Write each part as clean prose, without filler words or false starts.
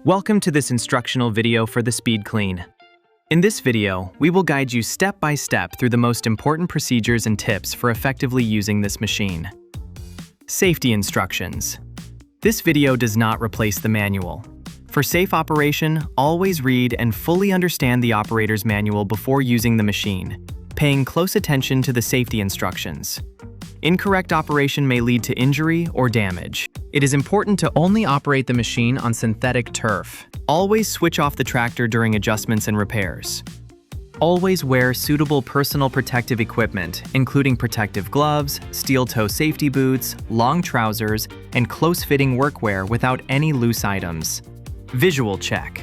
Welcome to this instructional video for the Speed-Clean. In this video, we will guide you step by step through the most important procedures and tips for effectively using this machine. Safety instructions. This video does not replace the manual. For safe operation, always read and fully understand the operator's manual before using the machine, paying close attention to the safety instructions. Incorrect operation may lead to injury or damage. It is important to only operate the machine on synthetic turf. Always switch off the tractor during adjustments and repairs. Always wear suitable personal protective equipment, including protective gloves, steel-toe safety boots, long trousers, and close-fitting workwear without any loose items. Visual check.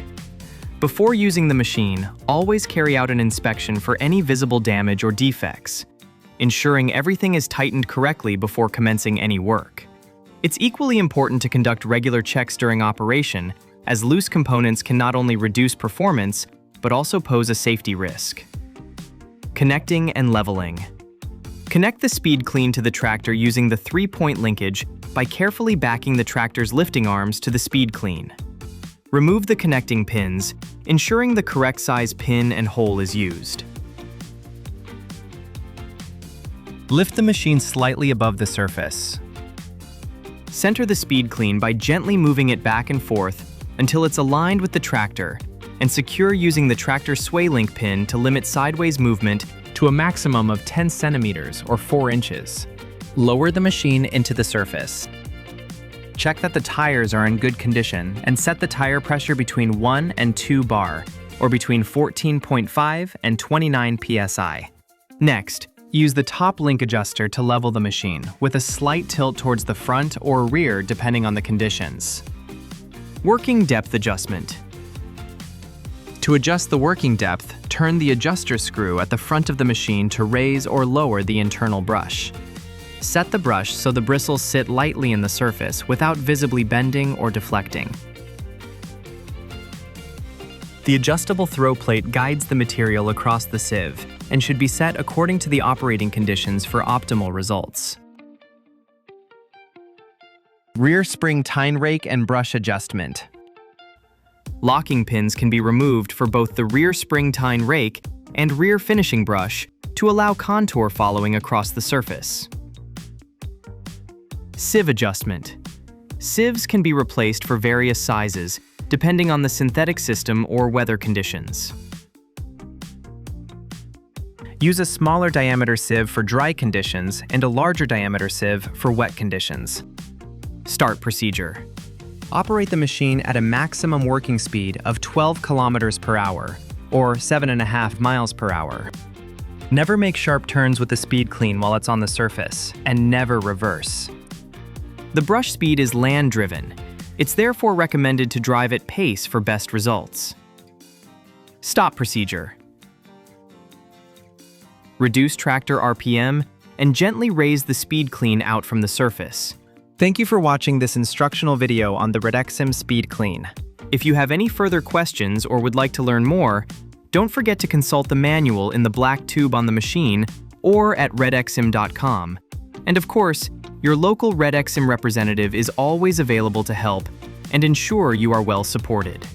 Before using the machine, always carry out an inspection for any visible damage or defects, ensuring everything is tightened correctly before commencing any work. It's equally important to conduct regular checks during operation, as loose components can not only reduce performance, but also pose a safety risk. Connecting and leveling. Connect the Speed-Clean to the tractor using the 3-point linkage by carefully backing the tractor's lifting arms to the Speed-Clean. Remove the connecting pins, ensuring the correct size pin and hole is used. Lift the machine slightly above the surface. Center the Speed-Clean by gently moving it back and forth until it's aligned with the tractor, and secure using the tractor sway link pin to limit sideways movement to a maximum of 10 centimeters or 4 inches. Lower the machine into the surface. Check that the tires are in good condition and set the tire pressure between 1 and 2 bar, or between 14.5 and 29 psi. Next, use the top link adjuster to level the machine, with a slight tilt towards the front or rear depending on the conditions. Working depth adjustment. To adjust the working depth, turn the adjuster screw at the front of the machine to raise or lower the internal brush. Set the brush so the bristles sit lightly in the surface without visibly bending or deflecting. The adjustable throw plate guides the material across the sieve and should be set according to the operating conditions for optimal results. Rear spring tine rake and brush adjustment. Locking pins can be removed for both the rear spring tine rake and rear finishing brush to allow contour following across the surface. Sieve adjustment. Sieves can be replaced for various sizes, depending on the synthetic system or weather conditions. Use a smaller diameter sieve for dry conditions and a larger diameter sieve for wet conditions. Start procedure. Operate the machine at a maximum working speed of 12 kilometers per hour, or 7.5 miles per hour. Never make sharp turns with the Speed-Clean while it's on the surface, and never reverse. The brush speed is land-driven. It's therefore recommended to drive at pace for best results. Stop procedure. Reduce tractor RPM and gently raise the Speed-Clean out from the surface. Thank you for watching this instructional video on the Redexim Speed-Clean. If you have any further questions or would like to learn more, don't forget to consult the manual in the black tube on the machine or at redexim.com. And of course, your local Redexim representative is always available to help and ensure you are well supported.